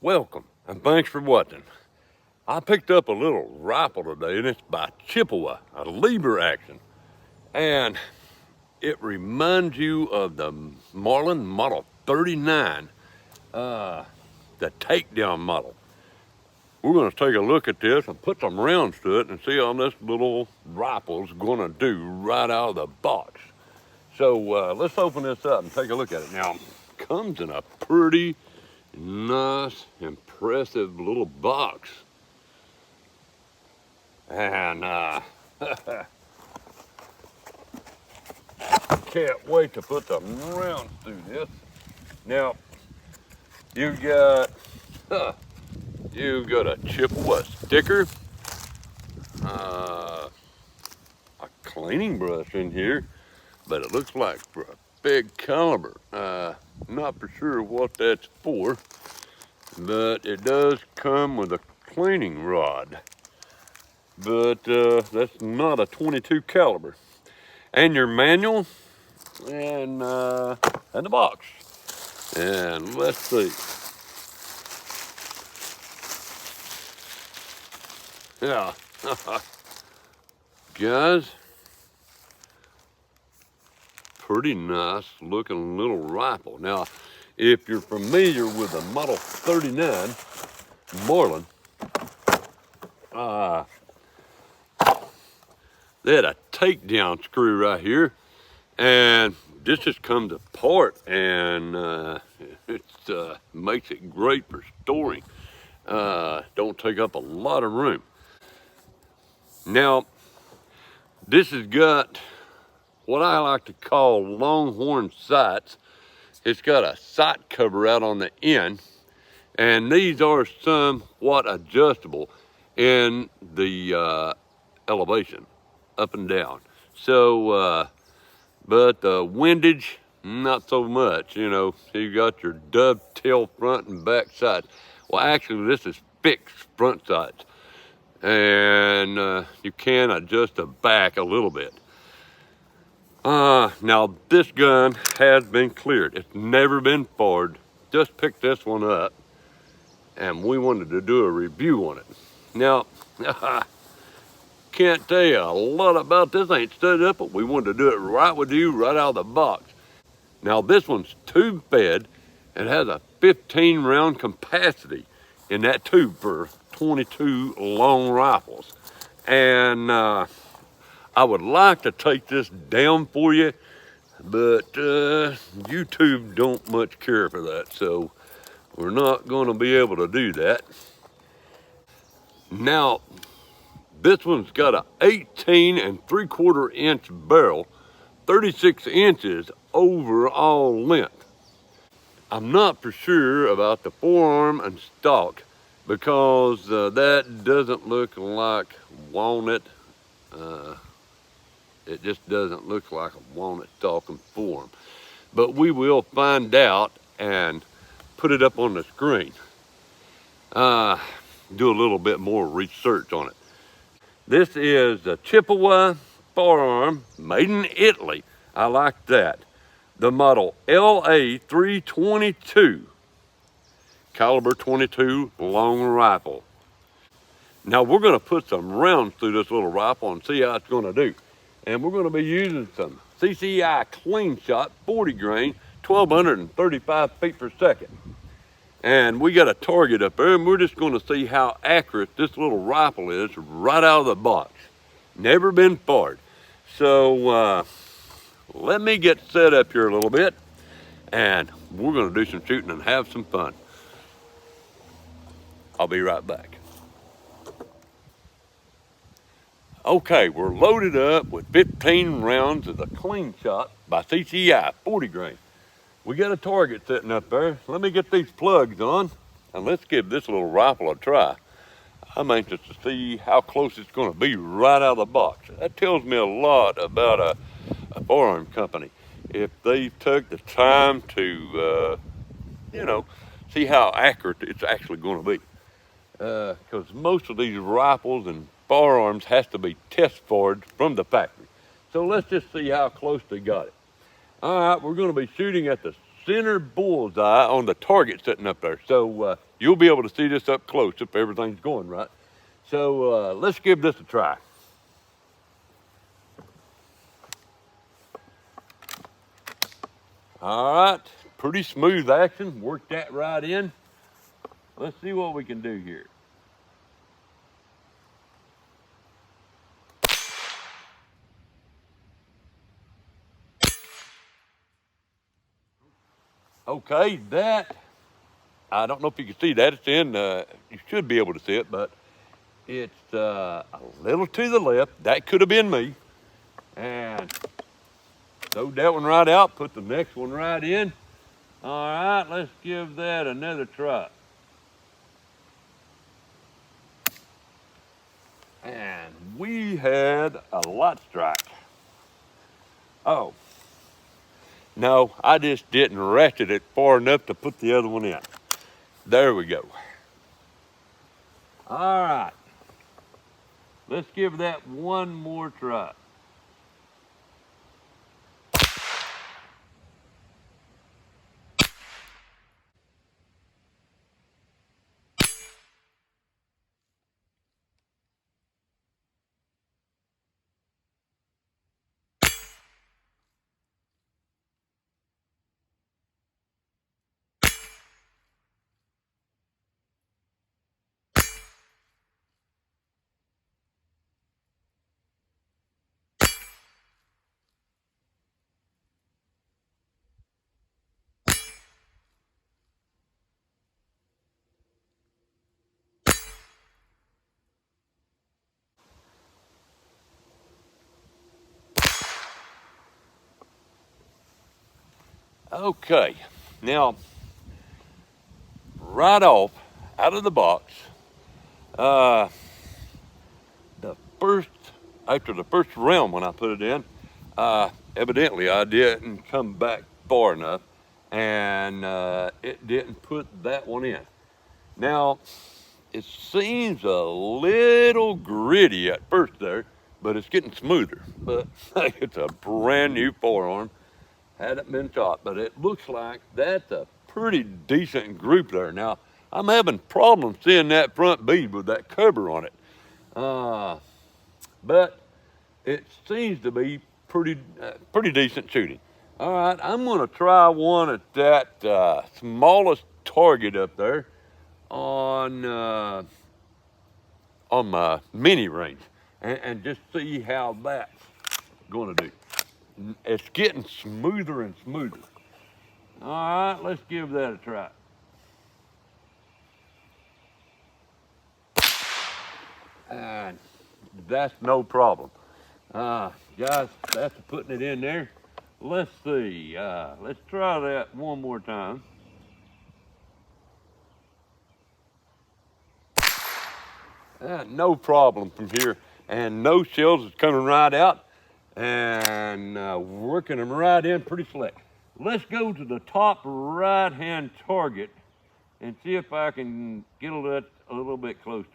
Welcome and thanks for watching. I picked up a little rifle today and it's by Chiappa, a lever action. And it reminds you of the Marlin Model 39, the takedown model. We're gonna take a look at this and put some rounds to it and see how this little rifle's gonna do right out of the box. So let's open this up and take a look at it. Now, it comes in a pretty nice, impressive little box. And can't wait to put some rounds through this. Now, you've got a Chiappa sticker, a cleaning brush in here, but it looks like for a big caliber. Not for sure what that's for, but it does come with a cleaning rod. But that's not a 22 caliber. And your manual and the box. And let's see. Yeah, guys, pretty nice looking little rifle. Now, if you're familiar with the Model 39 Marlin, they had a takedown screw right here, and this just comes apart, and it makes it great for storing. Don't take up a lot of room. Now, this has got what I like to call longhorn sights. It's got a sight cover out on the end, and these are somewhat adjustable in the elevation, up and down. So, but the windage, not so much. You know, you got your dovetail front and back sights. Well, actually, this is fixed front sights, and you can adjust the back a little bit. Now this gun has been cleared. It's never been fired. Just picked this one up, and we wanted to do a review on it. Now, can't tell you a lot about this. Ain't studied up, but we wanted to do it right with you, right out of the box. Now this one's tube fed. It has a 15 round capacity in that tube for 22 long rifles. And I would like to take this down for you, but YouTube don't much care for that, so we're not going to be able to do that. Now, this one's got a 18 3/4 inch barrel, 36 inches overall length. I'm not for sure about the forearm and stock because that doesn't look like walnut. It just doesn't look like a walnut stock and forearm. But we will find out and put it up on the screen. Do a little bit more research on it. This is a Chiappa firearm made in Italy. I like that. The model LA322, caliber 22 long rifle. Now we're gonna put some rounds through this little rifle and see how it's gonna do. And we're gonna be using some CCI clean shot 40 grain, 1235 feet per second. And we got a target up there, and we're just gonna see how accurate this little rifle is right out of the box. Never been fired. So let me get set up here a little bit, and we're gonna do some shooting and have some fun. I'll be right back. Okay, we're loaded up with 15 rounds of the clean shot by CCI 40 grain. We got a target sitting up there. Let me get these plugs on and let's give this little rifle a try. I'm anxious to see how close it's gonna be right out of the box. That tells me a lot about a firearm company. If they took the time to, see how accurate it's actually gonna be. Because most of these rifles and firearms has to be test fired from the factory. So let's just see how close they got it. All right, we're gonna be shooting at the center bullseye on the target sitting up there. So you'll be able to see this up close if everything's going right. So let's give this a try. All right, pretty smooth action. Work that right in. Let's see what we can do here. Okay, that, I don't know if you can see that. It's in, you should be able to see it, but it's a little to the left. That could have been me. And throw that one right out, put the next one right in. All right, let's give that another try. And we had a lot strike. Oh, no, I just didn't ratchet it far enough to put the other one in. There we go. All right, let's give that one more try. Okay, now, right off, out of the box, after the first round when I put it in, evidently I didn't come back far enough, and it didn't put that one in. Now, it seems a little gritty at first there, but it's getting smoother. But it's a brand new forearm. Hadn't been taught, but it looks like that's a pretty decent group there. Now, I'm having problems seeing that front bead with that cover on it. But it seems to be pretty decent shooting. All right, I'm gonna try one at that smallest target up there on my mini range and just see how that's gonna do. It's getting smoother and smoother. All right, let's give that a try. And that's no problem. Guys, that's putting it in there. Let's see, let's try that one more time. No problem from here. And no shells is coming right out. And working them right in pretty slick. Let's go to the top right-hand target and see if I can get it a little bit closer.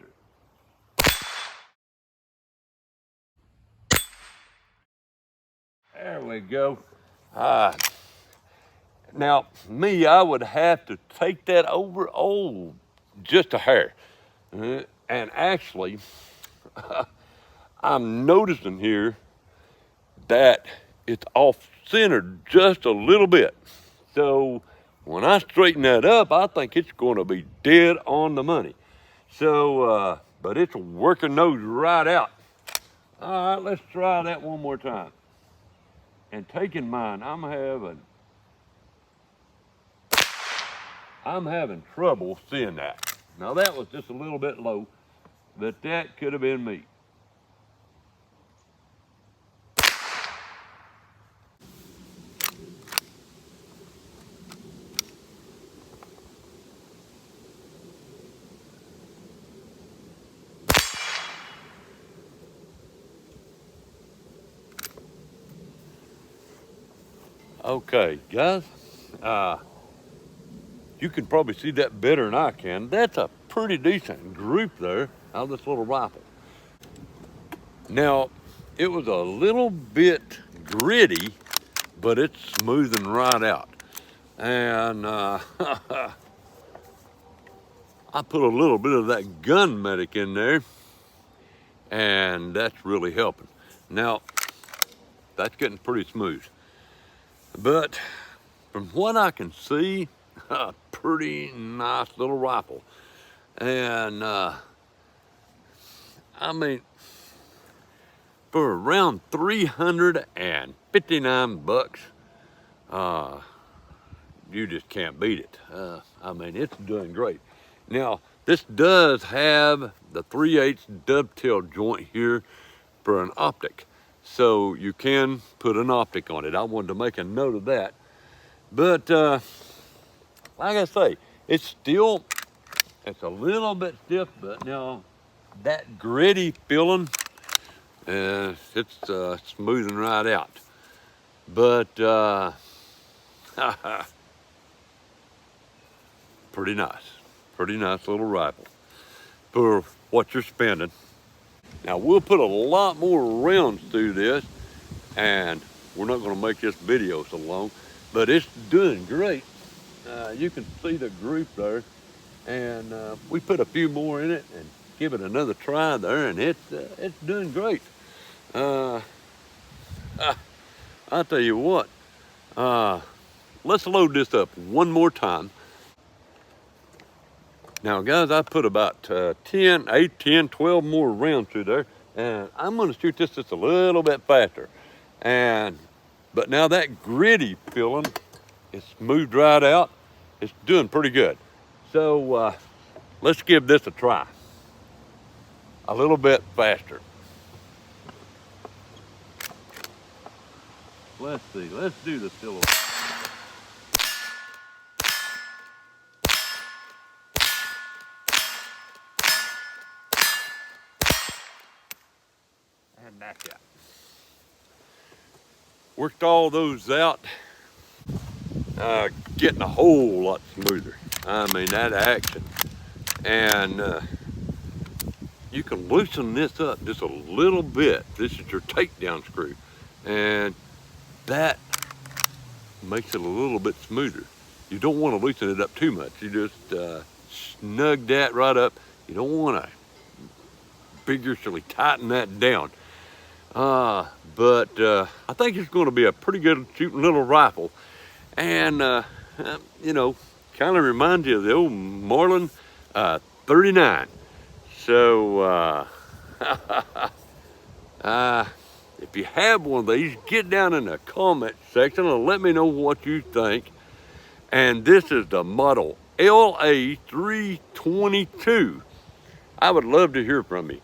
There we go. Now, me, I would have to take that over, just a hair. And actually, I'm noticing here that it's off-centered just a little bit. So when I straighten that up, I think it's going to be dead on the money. So, but it's working those right out. All right, let's try that one more time. And take in mind, I'm having trouble seeing that. Now that was just a little bit low, but that could have been me. Okay, guys, you can probably see that better than I can. That's a pretty decent group there out of this little rifle. Now, it was a little bit gritty, but it's smoothing right out. And I put a little bit of that gun medic in there, and that's really helping. Now, that's getting pretty smooth. But from what I can see, a pretty nice little rifle. And I mean, for around 359 bucks, you just can't beat it. I mean, it's doing great. Now, this does have the 3/8 dovetail joint here for an optic. So you can put an optic on it. I wanted to make a note of that. But like I say, it's a little bit stiff, but now that gritty feeling, it's smoothing right out. But pretty nice little rifle for what you're spending. Now we'll put a lot more rounds through this, and we're not going to make this video so long, but it's doing great. You can see the group there, and we put a few more in it and give it another try there, and it's doing great. I'll tell you what, let's load this up one more time. Now guys, I put about 10, 12 more rounds through there, and I'm gonna shoot this just a little bit faster. But now that gritty feeling is smoothed right out. It's doing pretty good. So let's give this a try. A little bit faster. Let's see, let's do the silhouette. And that's it. Worked all those out, getting a whole lot smoother. I mean, that action. And you can loosen this up just a little bit. This is your takedown screw. And that makes it a little bit smoother. You don't want to loosen it up too much. You just snug that right up. You don't want to vigorously tighten that down. But I think it's going to be a pretty good shooting little rifle. And, you know, kind of reminds you of the old Marlin 39. So, if you have one of these, get down in the comment section and let me know what you think. And this is the model LA322. I would love to hear from you.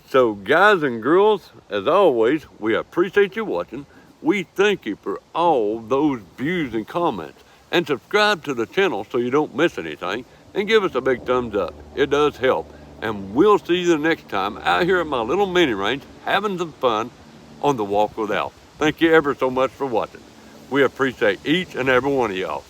So guys and girls, as always, we appreciate you watching. We thank you for all those views and comments. And subscribe to the channel so you don't miss anything. And give us a big thumbs up. It does help. And we'll see you the next time out here at my little mini range, having some fun on the walk with Al. Thank you ever so much for watching. We appreciate each and every one of y'all.